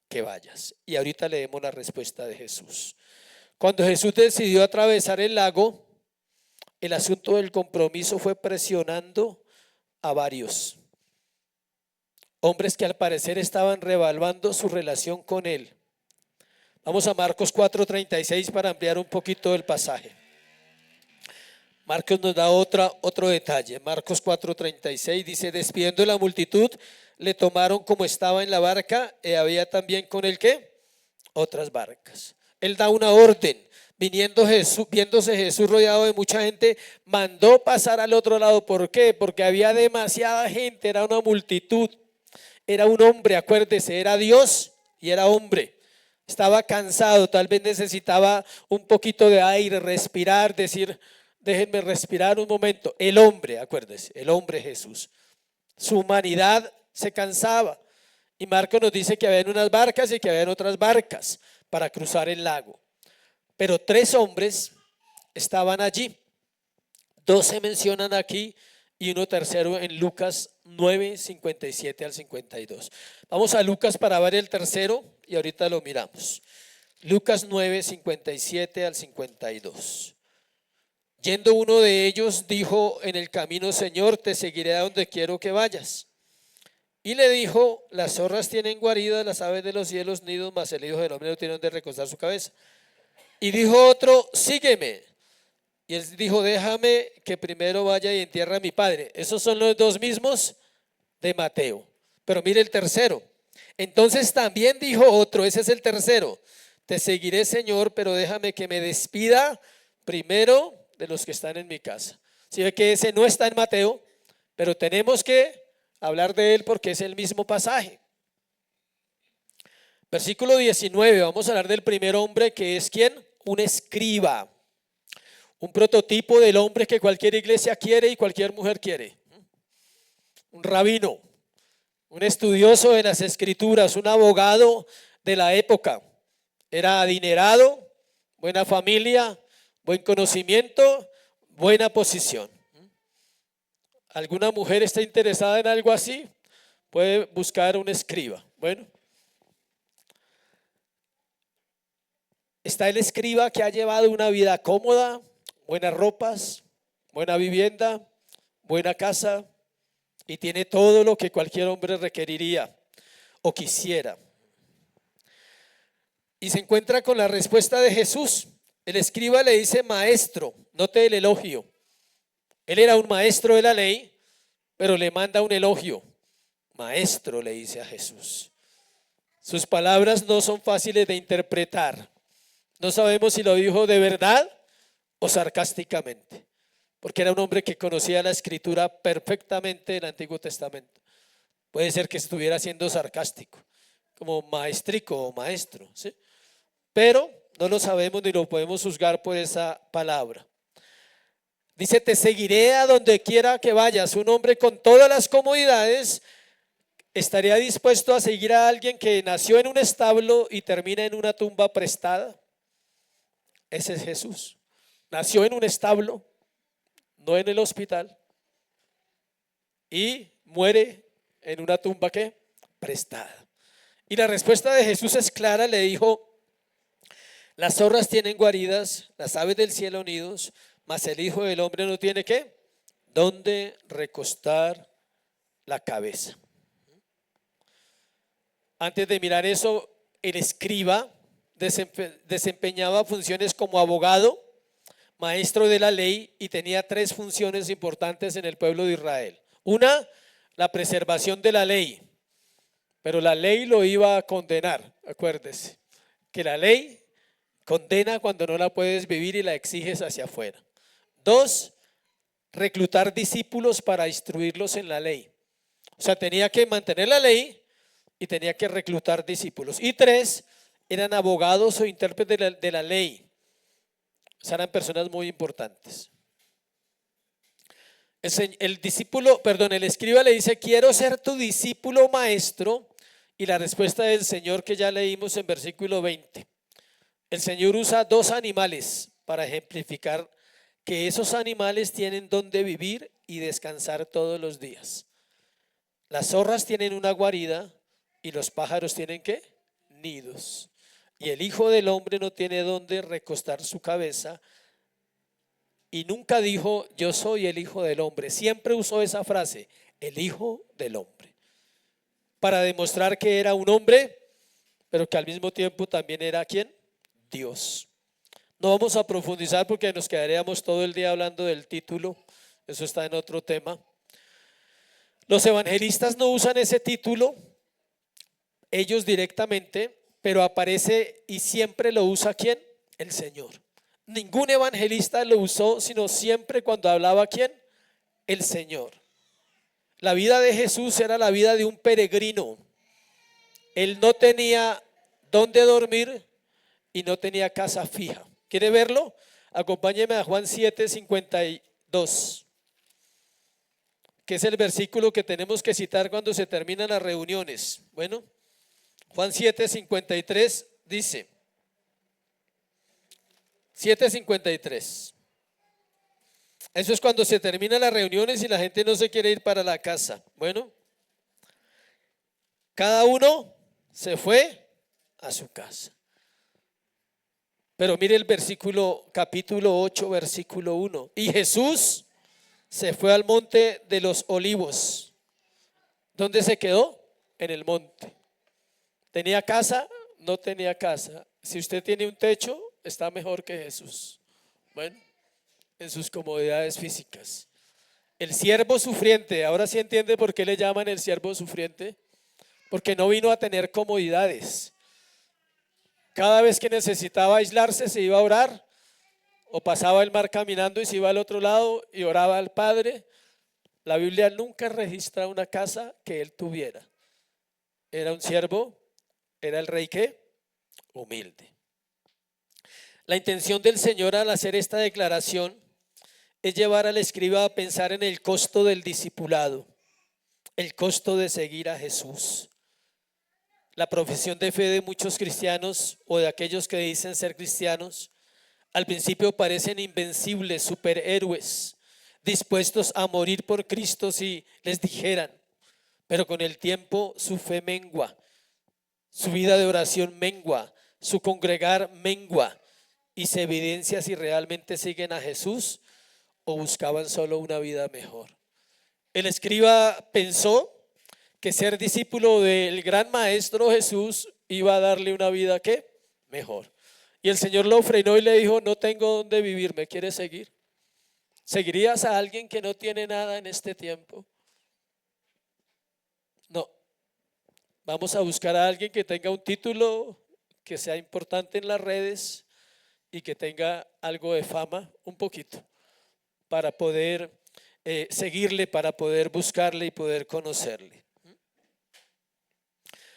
que vayas. Y ahorita leemos la respuesta de Jesús. Cuando Jesús decidió atravesar el lago, el asunto del compromiso fue presionando a varios hombres que al parecer estaban revaluando su relación con él. Vamos a Marcos 4:36 para ampliar un poquito el pasaje. Marcos nos da otro detalle. Marcos 4:36 dice, despidiendo la multitud, le tomaron como estaba en la barca, y había también con él ¿qué? Otras barcas. Él da una orden. Viéndose Jesús rodeado de mucha gente, mandó pasar al otro lado. ¿Por qué? Porque había demasiada gente, era una multitud. Era un hombre, acuérdese, era Dios y era hombre. Estaba cansado, tal vez necesitaba un poquito de aire, respirar, decir, déjenme respirar un momento. El hombre, acuérdese, el hombre Jesús. Su humanidad se cansaba. Y Marcos nos dice que habían unas barcas y que habían otras barcas para cruzar el lago. Pero tres hombres estaban allí. Dos se mencionan aquí y uno tercero en Lucas 9:57 al 52. Vamos a Lucas para ver el tercero y ahorita lo miramos. Lucas 9:57 al 52. Yendo uno de ellos, dijo en el camino, Señor, te seguiré a donde quiero que vayas. Y le dijo, las zorras tienen guaridas, las aves de los cielos nidos, mas el Hijo del Hombre no tiene donde recostar su cabeza. Y dijo otro, sígueme. Y él dijo, déjame que primero vaya y entierre a mi padre. Esos son los dos mismos de Mateo. Pero mire el tercero. Entonces también dijo otro, ese es el tercero, te seguiré, Señor, pero déjame que me despida primero de los que están en mi casa. Si ve que ese no está en Mateo, pero tenemos que hablar de él porque es el mismo pasaje. Versículo 19, vamos a hablar del primer hombre, que es ¿quién? Un escriba. Un prototipo del hombre que cualquier iglesia quiere y cualquier mujer quiere. Un rabino, un estudioso de las escrituras, un abogado de la época. Era adinerado, buena familia, buen conocimiento, buena posición. ¿Alguna mujer está interesada en algo así? Puede buscar un escriba. Bueno, está el escriba que ha llevado una vida cómoda, buenas ropas, buena vivienda, buena casa, y tiene todo lo que cualquier hombre requeriría o quisiera. Y se encuentra con la respuesta de Jesús. El escriba le dice maestro, note el elogio. Él era un maestro de la ley, pero le manda un elogio. Maestro, le dice a Jesús. Sus palabras no son fáciles de interpretar. No sabemos si lo dijo de verdad o sarcásticamente, porque era un hombre que conocía la escritura perfectamente del Antiguo Testamento. Puede ser que estuviera siendo sarcástico, como maestrico o maestro, ¿sí? Pero no lo sabemos ni lo podemos juzgar por esa palabra. Dice, te seguiré a donde quiera que vayas. Un hombre con todas las comodidades estaría dispuesto a seguir a alguien que nació en un establo y termina en una tumba prestada. Ese es Jesús. Nació en un establo, no en el hospital, y muere en una tumba ¿qué? Prestada. Y la respuesta de Jesús es clara, le dijo: las zorras tienen guaridas, las aves del cielo nidos, mas el Hijo del Hombre no tiene ¿qué? ¿Dónde recostar la cabeza? Antes de mirar eso, el escriba desempeñaba funciones como abogado, maestro de la ley, y tenía tres funciones importantes en el pueblo de Israel. Una, la preservación de la ley, pero la ley lo iba a condenar. Acuérdese que la ley condena cuando no la puedes vivir y la exiges hacia afuera. Dos, reclutar discípulos para instruirlos en la ley. O sea, tenía que mantener la ley y tenía que reclutar discípulos. Y tres, eran abogados o intérpretes de la ley. O sea, eran personas muy importantes. El escriba le dice: quiero ser tu discípulo, maestro. Y la respuesta del Señor, que ya leímos en versículo 20. El Señor usa dos animales para ejemplificar que esos animales tienen donde vivir y descansar todos los días. Las zorras tienen una guarida y los pájaros tienen ¿qué? Nidos. Y el Hijo del Hombre no tiene donde recostar su cabeza. Y nunca dijo: yo soy el Hijo del Hombre. Siempre usó esa frase: el Hijo del Hombre, para demostrar que era un hombre, pero que al mismo tiempo también era ¿quién? Dios. No vamos a profundizar porque nos quedaríamos todo el día hablando del título. Eso está en otro tema. Los evangelistas no usan ese título ellos directamente, pero aparece y siempre lo usa ¿quién? El Señor. Ningún evangelista lo usó, sino siempre cuando hablaba ¿quién? El Señor. La vida de Jesús era la vida de un peregrino. Él no tenía dónde dormir y no tenía casa fija. ¿Quiere verlo? Acompáñeme a Juan 7:52, que es el versículo que tenemos que citar cuando se terminan las reuniones. Bueno, Juan 7:53 dice, 7:53. Eso es cuando se terminan las reuniones y la gente no se quiere ir para la casa. Bueno, cada uno se fue a su casa. Pero mire el capítulo 8, versículo 1. Y Jesús se fue al monte de los olivos. ¿Dónde se quedó? En el monte. ¿Tenía casa? No tenía casa. Si usted tiene un techo, está mejor que Jesús. Bueno, en sus comodidades físicas. El siervo sufriente, ahora sí entiende por qué le llaman el siervo sufriente. Porque no vino a tener comodidades. Cada vez que necesitaba aislarse se iba a orar, o pasaba el mar caminando y se iba al otro lado y oraba al Padre. La Biblia nunca registra una casa que él tuviera. Era un siervo, era el rey ¿qué? Humilde. La intención del Señor al hacer esta declaración es llevar al escriba a pensar en el costo del discipulado, el costo de seguir a Jesús. La profesión de fe de muchos cristianos o de aquellos que dicen ser cristianos, al principio parecen invencibles, superhéroes, dispuestos a morir por Cristo si les dijeran, pero con el tiempo su fe mengua, su vida de oración mengua, su congregar mengua, y se evidencia si realmente siguen a Jesús o buscaban solo una vida mejor. El escriba pensó que ser discípulo del gran maestro Jesús iba a darle una vida ¿qué? Mejor. Y el Señor lo frenó y le dijo: no tengo dónde vivir, ¿me quieres seguir? ¿Seguirías a alguien que no tiene nada en este tiempo? No. Vamos a buscar a alguien que tenga un título, que sea importante en las redes y que tenga algo de fama, un poquito, para poder seguirle, para poder buscarle y poder conocerle.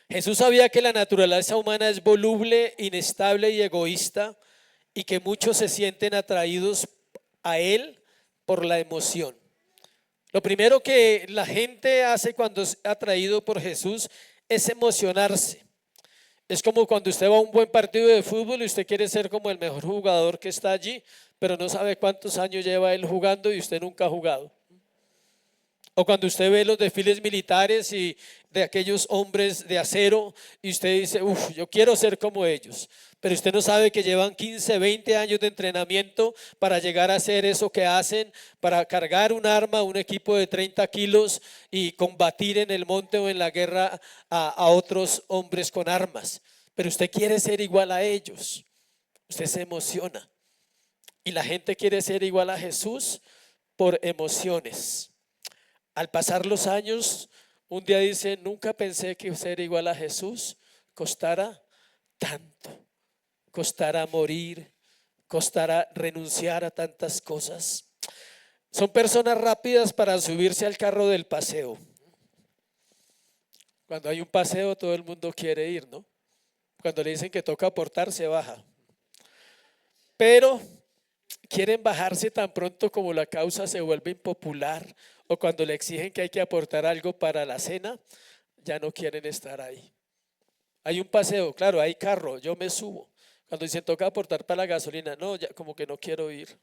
Jesús sabía que la naturaleza humana es voluble, inestable y egoísta, y que muchos se sienten atraídos a Él por la emoción. Lo primero que la gente hace cuando es atraído por Jesús es emocionarse. Es como cuando usted va a un buen partido de fútbol y usted quiere ser como el mejor jugador que está allí, pero no sabe cuántos años lleva él jugando y usted nunca ha jugado. O cuando usted ve los desfiles militares y de aquellos hombres de acero y usted dice, uff, yo quiero ser como ellos. Pero usted no sabe que llevan 15, 20 años de entrenamiento para llegar a hacer eso que hacen, para cargar un arma, un equipo de 30 kilos y combatir en el monte o en la guerra a otros hombres con armas. Pero usted quiere ser igual a ellos. Usted se emociona. Y la gente quiere ser igual a Jesús por emociones. Al pasar los años, un día dice, nunca pensé que ser igual a Jesús costara tanto, costara morir, costara renunciar a tantas cosas. Son personas rápidas para subirse al carro del paseo. Cuando hay un paseo todo el mundo quiere ir, ¿no? Cuando le dicen que toca aportar, se baja. Pero quieren bajarse tan pronto como la causa se vuelve impopular o cuando le exigen que hay que aportar algo para la cena, ya no quieren estar ahí. Hay un paseo, claro, hay carro, yo me subo. Cuando dicen toca aportar para la gasolina, no, ya como que no quiero ir.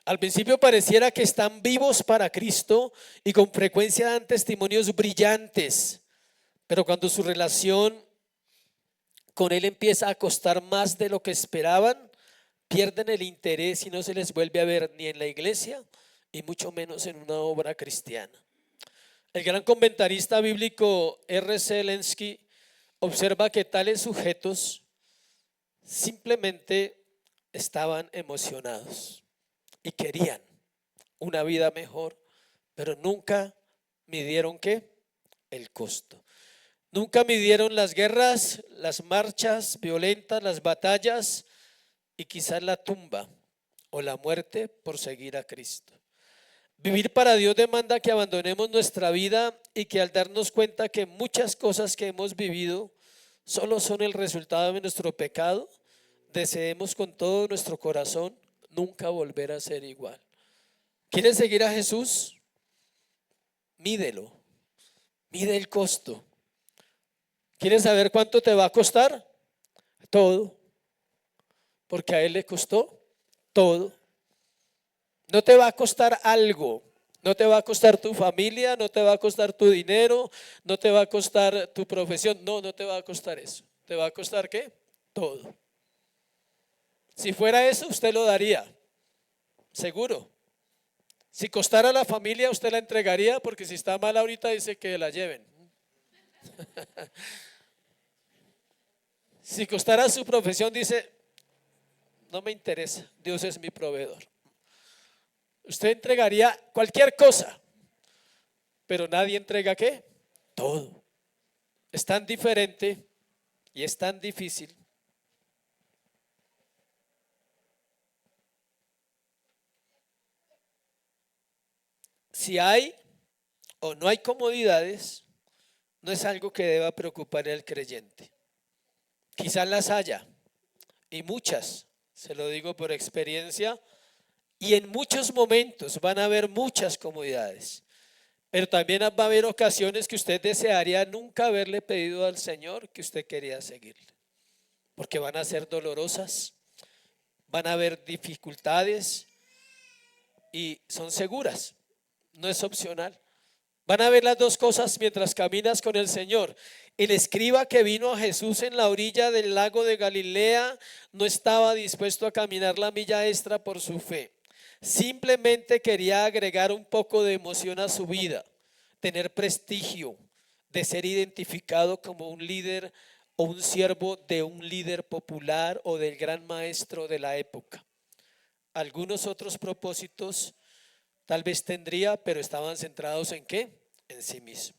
Al principio pareciera que están vivos para Cristo y con frecuencia dan testimonios brillantes, pero cuando su relación con Él empieza a costar más de lo que esperaban, pierden el interés y no se les vuelve a ver ni en la iglesia y mucho menos en una obra cristiana. El gran comentarista bíblico R.C. Lenski observa que tales sujetos simplemente estaban emocionados y querían una vida mejor, pero nunca midieron ¿qué? El costo. Nunca midieron las guerras, las marchas violentas, las batallas y quizás la tumba o la muerte por seguir a Cristo. Vivir para Dios demanda que abandonemos nuestra vida y que al darnos cuenta que muchas cosas que hemos vivido solo son el resultado de nuestro pecado, deseemos con todo nuestro corazón nunca volver a ser igual. ¿Quieres seguir a Jesús? Mídelo, mide el costo. ¿Quieres saber cuánto te va a costar? Todo, porque a Él le costó todo. No te va a costar algo, no te va a costar tu familia, no te va a costar tu dinero, no te va a costar tu profesión, no te va a costar eso. ¿Te va a costar qué? Todo. Si fuera eso, usted lo daría, seguro. Si costara la familia, usted la entregaría, porque si está mal ahorita dice que la lleven. Si costara su profesión, dice, no me interesa, Dios es mi proveedor. Usted entregaría cualquier cosa, pero nadie entrega ¿qué? Todo. Es tan diferente y es tan difícil. Si hay o no hay comodidades, no es algo que deba preocupar al creyente. Quizás las haya, y muchas, se lo digo por experiencia, y en muchos momentos van a haber muchas comodidades, pero también va a haber ocasiones que usted desearía nunca haberle pedido al Señor que usted quería seguirle, porque van a ser dolorosas, van a haber dificultades y son seguras, no es opcional. Van a ver las dos cosas mientras caminas con el Señor. El escriba que vino a Jesús en la orilla del lago de Galilea no estaba dispuesto a caminar la milla extra por su fe. Simplemente quería agregar un poco de emoción a su vida, tener prestigio, de ser identificado como un líder o un siervo de un líder popular o del gran maestro de la época. Algunos otros propósitos tal vez tendría, pero estaban centrados ¿en qué? En sí mismo.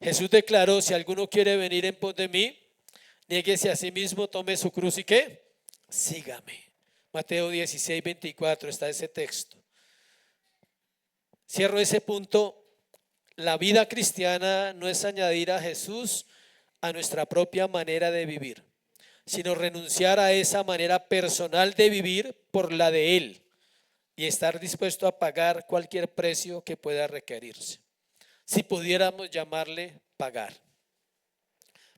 Jesús declaró, si alguno quiere venir en pos de mí, niéguese a sí mismo, tome su cruz y ¿qué? Sígame. Mateo 16, 24 está ese texto. Cierro ese punto. La vida cristiana no es añadir a Jesús a nuestra propia manera de vivir, sino renunciar a esa manera personal de vivir por la de Él y estar dispuesto a pagar cualquier precio que pueda requerirse. Si pudiéramos llamarle pagar,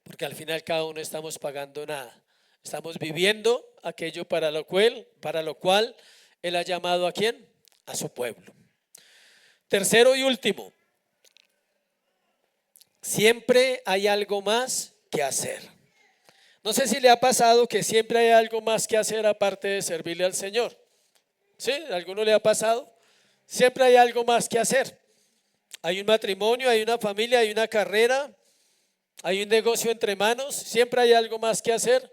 porque al final cada uno estamos pagando nada, estamos viviendo aquello para lo cual Él ha llamado ¿a quién? A su pueblo. Tercero y último, siempre hay algo más que hacer. No sé si le ha pasado que siempre hay algo más que hacer aparte de servirle al Señor. ¿Sí? ¿A alguno le ha pasado? Siempre hay algo más que hacer. Hay un matrimonio, hay una familia, hay una carrera, hay un negocio entre manos. Siempre hay algo más que hacer,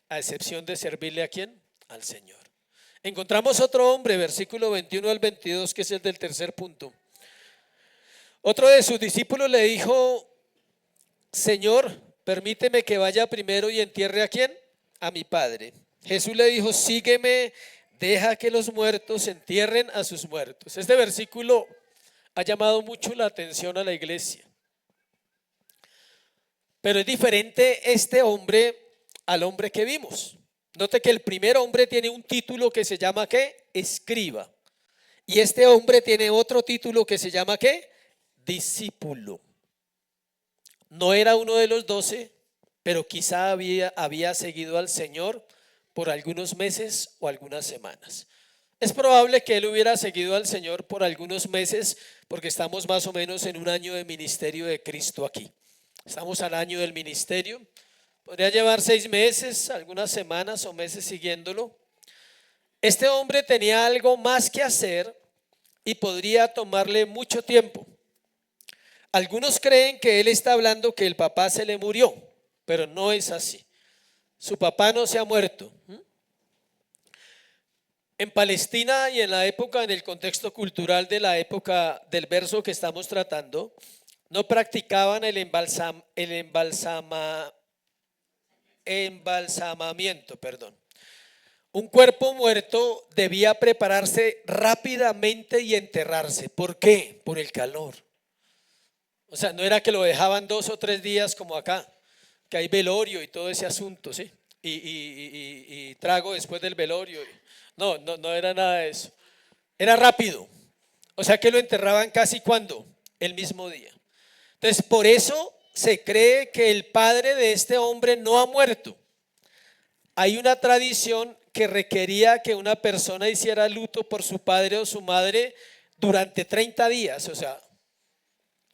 a excepción de servirle ¿a quién? Al Señor. Encontramos otro hombre, versículo 21 al 22, que es el del tercer punto. Otro de sus discípulos le dijo: Señor, permíteme que vaya primero y entierre ¿a quién? A mi padre. Jesús le dijo: sígueme, deja que los muertos entierren a sus muertos. Este versículo ha llamado mucho la atención a la iglesia. Pero es diferente este hombre al hombre que vimos. Note que el primer hombre tiene un título que se llama ¿qué? Escriba. Y este hombre tiene otro título que se llama ¿qué? Discípulo. No era uno de los 12, pero quizá había seguido al Señor por algunos meses o algunas semanas. Es probable que él hubiera seguido al Señor por algunos meses, porque estamos más o menos en un año de ministerio de Cristo aquí. Estamos al año del ministerio. Podría llevar 6 meses, algunas semanas o meses siguiéndolo. Este hombre tenía algo más que hacer y podría tomarle mucho tiempo. Algunos creen que él está hablando que el papá se le murió, pero no es así. Su papá no se ha muerto. En Palestina y en la época, en el contexto cultural de la época del verso que estamos tratando, no practicaban el embalsamamiento. Un cuerpo muerto debía prepararse rápidamente y enterrarse. ¿Por qué? Por el calor. O sea, no era que lo dejaban 2 o 3 días como acá, que hay velorio y todo ese asunto, ¿sí? Y trago después del velorio. No era nada de eso. Era rápido. O sea que lo enterraban casi ¿cuándo? El mismo día. Entonces, por eso se cree que el padre de este hombre no ha muerto. Hay una tradición que requería que una persona hiciera luto por su padre o su madre durante 30 días. O sea,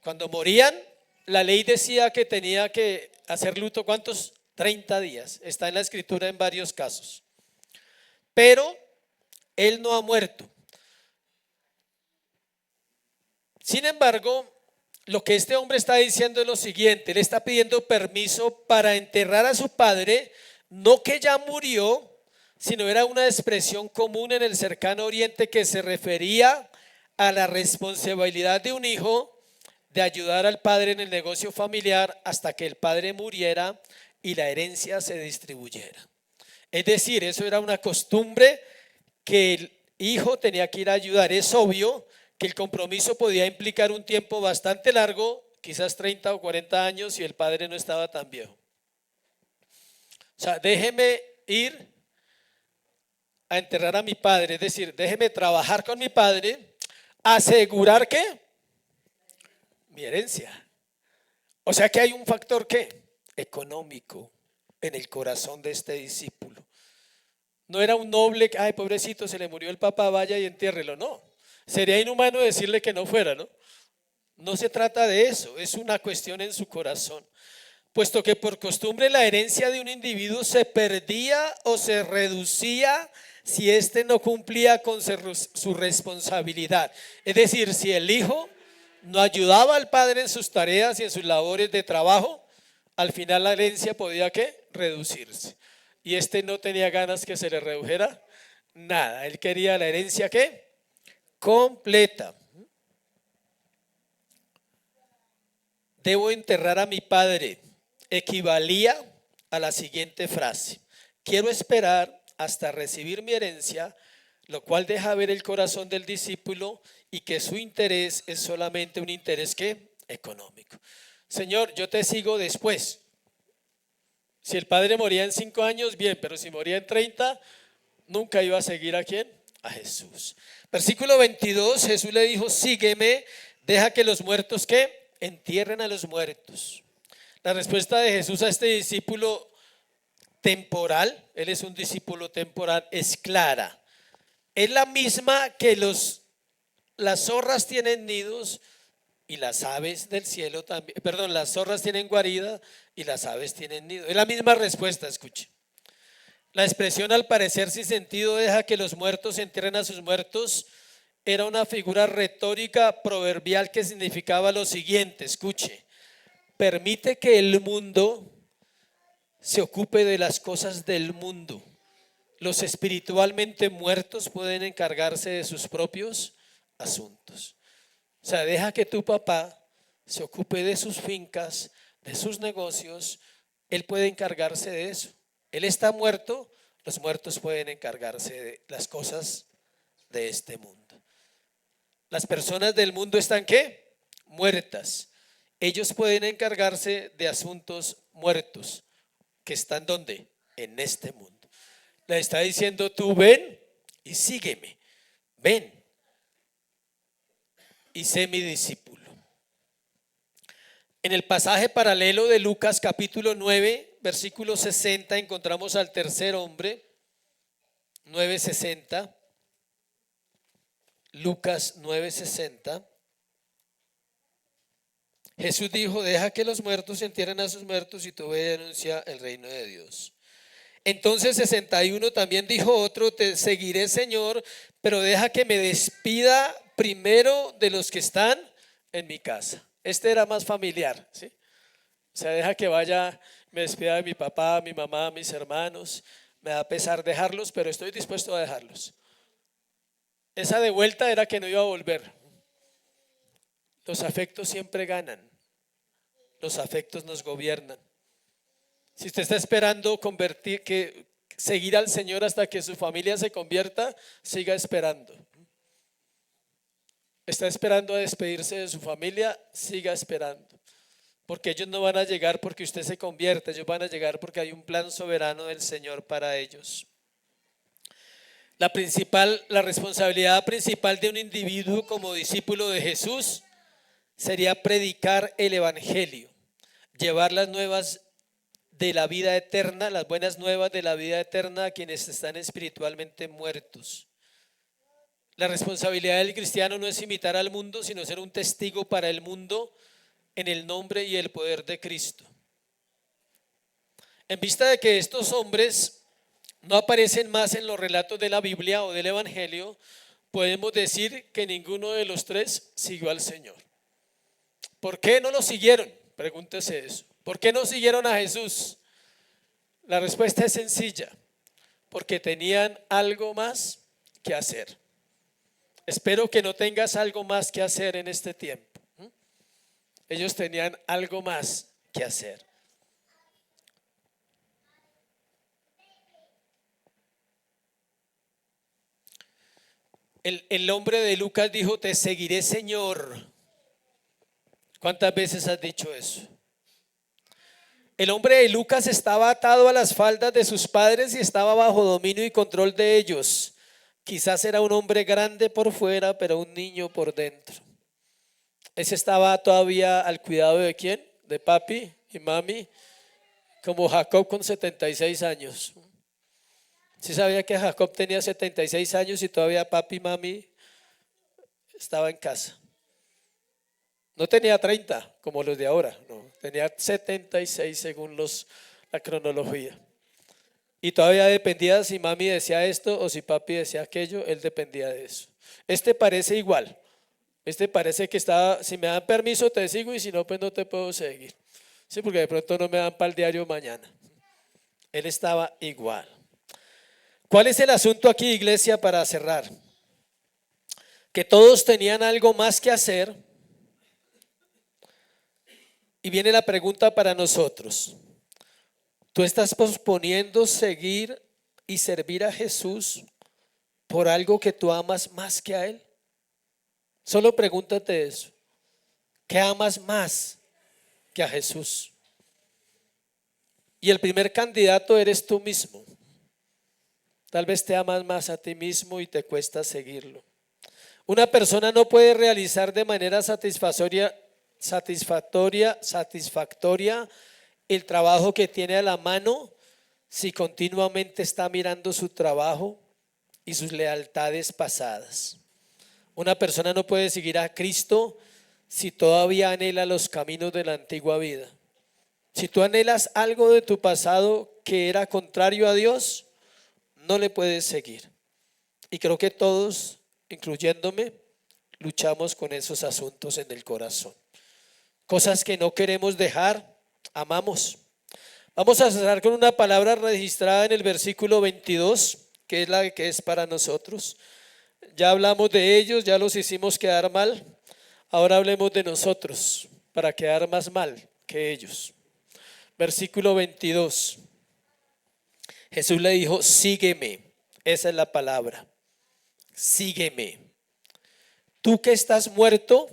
cuando morían, la ley decía que tenía que hacer luto, ¿cuántos? 30 días. Está en la escritura en varios casos. Pero él no ha muerto. Sin embargo, lo que este hombre está diciendo es lo siguiente: él está pidiendo permiso para enterrar a su padre, no que ya murió, sino era una expresión común en el cercano oriente que se refería a la responsabilidad de un hijo de ayudar al padre en el negocio familiar hasta que el padre muriera y la herencia se distribuyera. Es decir, eso era una costumbre que el hijo tenía que ir a ayudar. Es obvio que el compromiso podía implicar un tiempo bastante largo, quizás 30 o 40 años, si el padre no estaba tan viejo. O sea, déjeme ir a enterrar a mi padre, es decir, déjeme trabajar con mi padre, asegurar que mi herencia. O sea que hay un factor ¿qué? Económico en el corazón de este discípulo. No era un noble que, ay, pobrecito, se le murió el papá, vaya y entiérrelo. No, sería inhumano decirle que no fuera, ¿no? No se trata de eso, es una cuestión en su corazón. Puesto que por costumbre la herencia de un individuo se perdía o se reducía si éste no cumplía con su responsabilidad. Es decir, si el hijo no ayudaba al padre en sus tareas y en sus labores de trabajo, al final la herencia podía ¿qué? Reducirse. Y este no tenía ganas que se le redujera nada. Él quería la herencia ¿qué? Completa. Debo enterrar a mi padre. Equivalía a la siguiente frase: quiero esperar hasta recibir mi herencia, lo cual deja ver el corazón del discípulo y que su interés es solamente un interés ¿qué? Económico. Señor, yo te sigo después. Si el padre moría en 5 años, bien, pero si moría en 30, nunca iba a seguir ¿a quién? A Jesús. Versículo 22, Jesús le dijo: sígueme, deja que los muertos ¿qué? Entierren a los muertos. La respuesta de Jesús a este discípulo temporal, él es un discípulo temporal, es clara. Es la misma que los las zorras tienen nidos y las aves del cielo también, perdón, las zorras tienen guarida y las aves tienen nido. Es la misma respuesta, escuche. La expresión al parecer sin sentido deja que los muertos entierren a sus muertos era una figura retórica proverbial que significaba lo siguiente, escuche, permite que el mundo se ocupe de las cosas del mundo. Los espiritualmente muertos pueden encargarse de sus propios asuntos. O sea, deja que tu papá se ocupe de sus fincas, de sus negocios, él puede encargarse de eso. Él está muerto, los muertos pueden encargarse de las cosas de este mundo. Las personas del mundo están ¿qué? Muertas. Ellos pueden encargarse de asuntos muertos, que están ¿dónde? En este mundo. Le está diciendo tú ven y sígueme, ven y sé mi discípulo. En el pasaje paralelo de Lucas capítulo 9, versículo 60, encontramos al tercer hombre, 9:60. Lucas 9:60. Jesús dijo, deja que los muertos entierren a sus muertos y tú ve y anuncia el reino de Dios. Entonces 61 también dijo otro, te seguiré Señor, pero deja que me despida primero de los que están en mi casa. Este era más familiar, ¿sí? O sea, deja que vaya, me despida de mi papá, mi mamá, mis hermanos. Me da pesar dejarlos, pero estoy dispuesto a dejarlos. Esa de vuelta era que no iba a volver. Los afectos siempre ganan. Los afectos nos gobiernan. Si usted está esperando seguir al Señor hasta que su familia se convierta, siga esperando. Está esperando a despedirse de su familia, siga esperando. Porque ellos no van a llegar porque usted se convierta, ellos van a llegar porque hay un plan soberano del Señor para ellos. La responsabilidad principal de un individuo como discípulo de Jesús sería predicar el evangelio, llevar las nuevas de la vida eterna, las buenas nuevas de la vida eterna a quienes están espiritualmente muertos. La responsabilidad del cristiano no es imitar al mundo, sino ser un testigo para el mundo en el nombre y el poder de Cristo. En vista de que estos hombres no aparecen más en los relatos de la Biblia o del Evangelio, podemos decir que ninguno de los tres siguió al Señor. ¿Por qué no lo siguieron? Pregúntese eso. ¿Por qué no siguieron a Jesús? La respuesta es sencilla, porque tenían algo más que hacer. Espero que no tengas algo más que hacer en este tiempo. Ellos tenían algo más que hacer. El hombre de Lucas dijo, te seguiré Señor. ¿Cuántas veces has dicho eso? El hombre de Lucas estaba atado a las faldas de sus padres y estaba bajo dominio y control de ellos. Quizás era un hombre grande por fuera, pero un niño por dentro. Ese estaba todavía al cuidado de ¿quién? De papi y mami, como Jacob con 76 años. ¿Sí sabía que Jacob tenía 76 años y todavía papi y mami estaba en casa? No tenía 30 como los de ahora, no, tenía 76 según la cronología. Y todavía dependía si mami decía esto o si papi decía aquello, él dependía de eso. Este parece igual. Este parece que está, si me dan permiso te sigo y si no, pues no te puedo seguir. Sí, porque de pronto no me dan para el diario mañana. Él estaba igual. ¿Cuál es el asunto aquí, iglesia, para cerrar? Que todos tenían algo más que hacer. Y viene la pregunta para nosotros. ¿Tú estás posponiendo seguir y servir a Jesús por algo que tú amas más que a Él? Solo pregúntate eso. ¿Qué amas más que a Jesús? Y el primer candidato eres tú mismo. Tal vez te amas más a ti mismo y te cuesta seguirlo. Una persona no puede realizar de manera satisfactoria el trabajo que tiene a la mano si continuamente está mirando su trabajo y sus lealtades pasadas. Una persona no puede seguir a Cristo si todavía anhela los caminos de la antigua vida. Si tú anhelas algo de tu pasado que era contrario a Dios, no le puedes seguir. Y creo que todos, incluyéndome, luchamos con esos asuntos en el corazón. Cosas que no queremos dejar, amamos. Vamos a cerrar con una palabra registrada en el versículo 22, que es la que es para nosotros. Ya hablamos de ellos, ya los hicimos quedar mal. Ahora hablemos de nosotros para quedar más mal que ellos. Versículo 22. Jesús le dijo, sígueme. Esa es la palabra. Sígueme. Tú que estás muerto,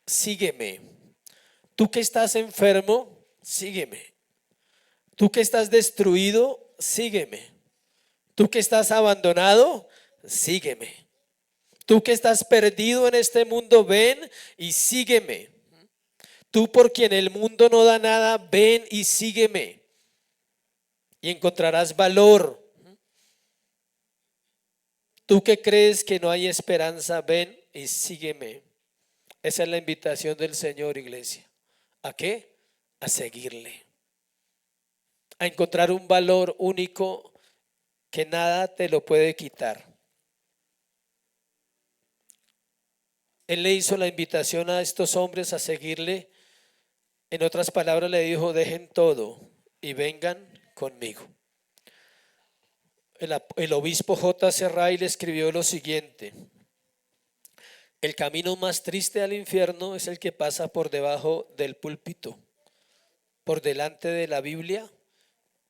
sígueme. Tú que estás enfermo, sígueme. Tú que estás destruido, sígueme. Tú que estás abandonado, sígueme. Tú que estás perdido en este mundo, ven y sígueme. Tú por quien el mundo no da nada, ven y sígueme. Y encontrarás valor. Tú que crees que no hay esperanza, ven y sígueme. Esa es la invitación del Señor, iglesia. ¿A qué? A seguirle. A encontrar un valor único que nada te lo puede quitar. Él le hizo la invitación a estos hombres a seguirle. En otras palabras le dijo, dejen todo y vengan conmigo. El obispo J.C. Ryle le escribió lo siguiente: el camino más triste al infierno es el que pasa por debajo del púlpito, por delante de la Biblia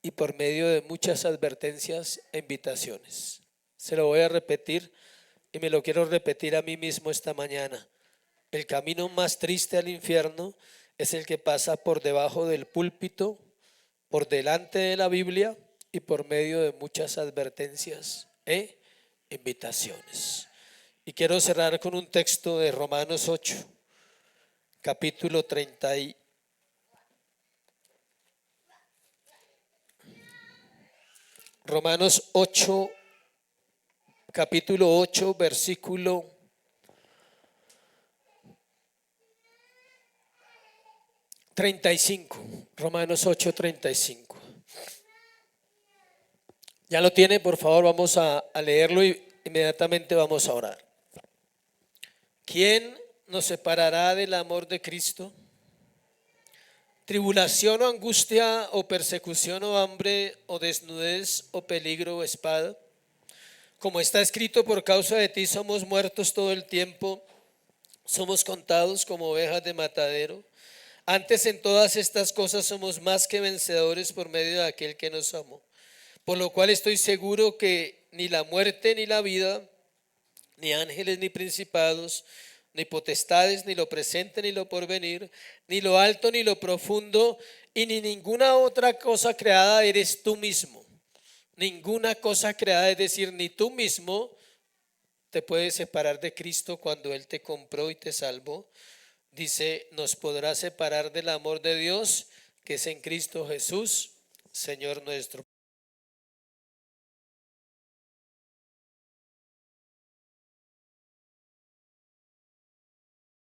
y por medio de muchas advertencias e invitaciones. Se lo voy a repetir y me lo quiero repetir a mí mismo esta mañana. El camino más triste al infierno es el que pasa por debajo del púlpito, por delante de la Biblia y por medio de muchas advertencias e invitaciones. Y quiero cerrar con un texto de Romanos 8, capítulo 30. Romanos 8, capítulo 8, versículo 35. Romanos 8, 35. ¿Ya lo tiene? Por favor, vamos a leerlo y inmediatamente vamos a orar. ¿Quién nos separará del amor de Cristo? ¿Tribulación o angustia o persecución o hambre o desnudez o peligro o espada? Como está escrito, por causa de ti somos muertos todo el tiempo, somos contados como ovejas de matadero. Antes en todas estas cosas somos más que vencedores por medio de aquel que nos amó. Por lo cual estoy seguro que ni la muerte ni la vida, ni ángeles ni principados, ni potestades, ni lo presente ni lo porvenir, ni lo alto ni lo profundo, y ni ninguna otra cosa creada eres tú mismo. Ninguna cosa creada, es decir, ni tú mismo te puedes separar de Cristo cuando Él te compró y te salvó. Dice, nos podrá separar del amor de Dios que es en Cristo Jesús, Señor nuestro.